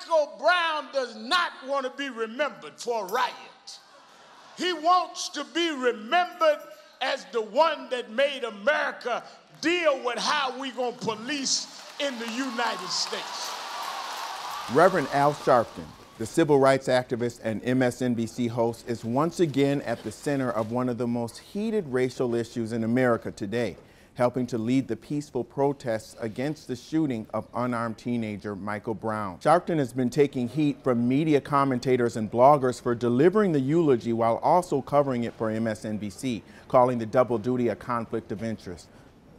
Michael Brown does not want to be remembered for a riot. He wants to be remembered as the one that made America deal with how we gonna police in the United States. Reverend Al Sharpton, the civil rights activist and MSNBC host, is once again at the center of one of the most heated racial issues in America today, helping to lead the peaceful protests against the shooting of unarmed teenager Michael Brown. Sharpton has been taking heat from media commentators and bloggers for delivering the eulogy while also covering it for MSNBC, calling the double duty a conflict of interest.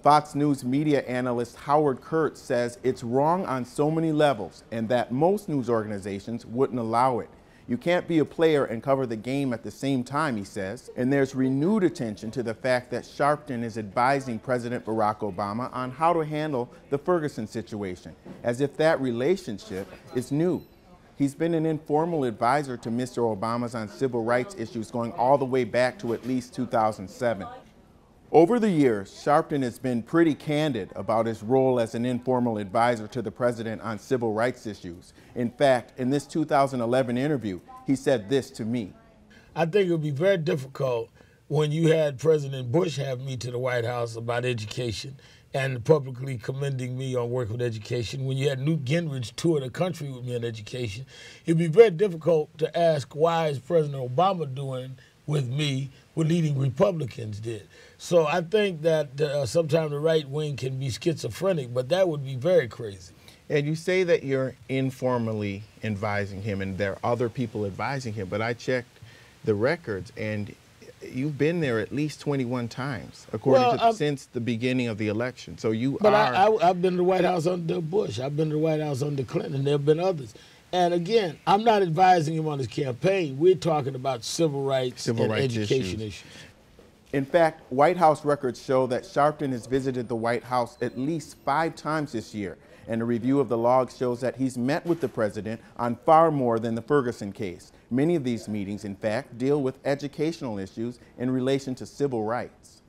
Fox News media analyst Howard Kurtz says it's wrong on so many levels and that most news organizations wouldn't allow it. You can't be a player and cover the game at the same time, he says, and there's renewed attention to the fact that Sharpton is advising President Barack Obama on how to handle the Ferguson situation, as if that relationship is new. He's been an informal advisor to Mr. Obama's on civil rights issues going all the way back to at least 2007. Over the years, Sharpton has been pretty candid about his role as an informal advisor to the president on civil rights issues. In fact, in this 2011 interview, he said this to me. I think it would be very difficult when you had President Bush have me to the White House about education and publicly commending me on work with education. When you had Newt Gingrich tour the country with me on education, it'd be very difficult to ask why is President Obama doing with me what leading Republicans did. So I think that sometimes the right wing can be schizophrenic, but that would be very crazy. And you say that you're informally advising him and there are other people advising him, but I checked the records and you've been there at least 21 times, according to since the beginning of the election. So you but I've been to the White House under Bush. I've been to the White House under Clinton. There have been others. And again, I'm not advising him on his campaign. We're talking about civil rights and education issues. In fact, White House records show that Sharpton has visited the White House at least 5 times this year. And a review of the logs shows that he's met with the president on far more than the Ferguson case. Many of these meetings, in fact, deal with educational issues in relation to civil rights.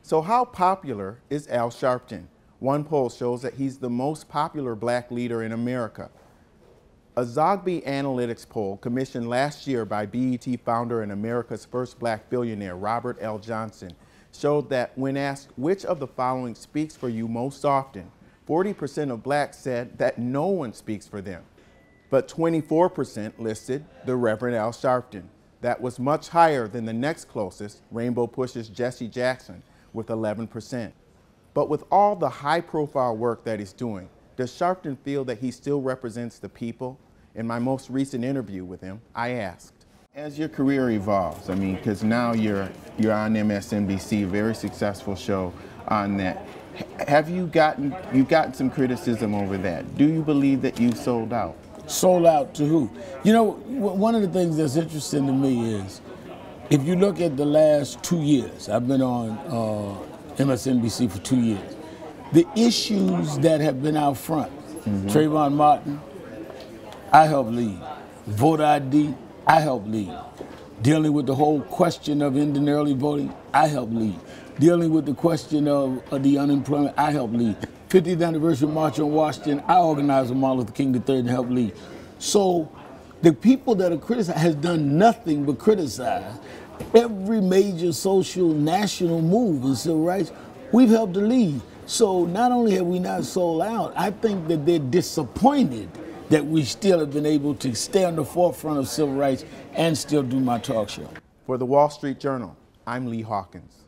So how popular is Al Sharpton? One poll shows that he's the most popular black leader in America. A Zogby Analytics poll commissioned last year by BET founder and America's first black billionaire, Robert L. Johnson, showed that when asked which of the following speaks for you most often, 40% of blacks said that no one speaks for them. But 24% listed the Reverend Al Sharpton. That was much higher than the next closest, Rainbow Push's Jesse Jackson, with 11%. But with all the high-profile work that he's doing, does Sharpton feel that he still represents the people? In my most recent interview with him, I asked. As your career evolves, I mean, because now you're on MSNBC, a very successful show on that. Have you've gotten some criticism over that? Do you believe that you sold out? Sold out to who? You know, one of the things that's interesting to me is, if you look at the last 2 years, I've been on MSNBC for 2 years. The issues that have been out front, Trayvon Martin, I helped lead. Voter ID, I helped lead. Dealing with the whole question of ending early voting, I helped lead. Dealing with the question of the unemployment, I helped lead. 50th anniversary march on Washington, I organized with Martin Luther King III and helped lead. So the people that are criticized has done nothing but criticize. Every major social national move in civil rights, we've helped to lead. So not only have we not sold out, I think that they're disappointed that we still have been able to stay on the forefront of civil rights and still do my talk show. For the Wall Street Journal, I'm Lee Hawkins.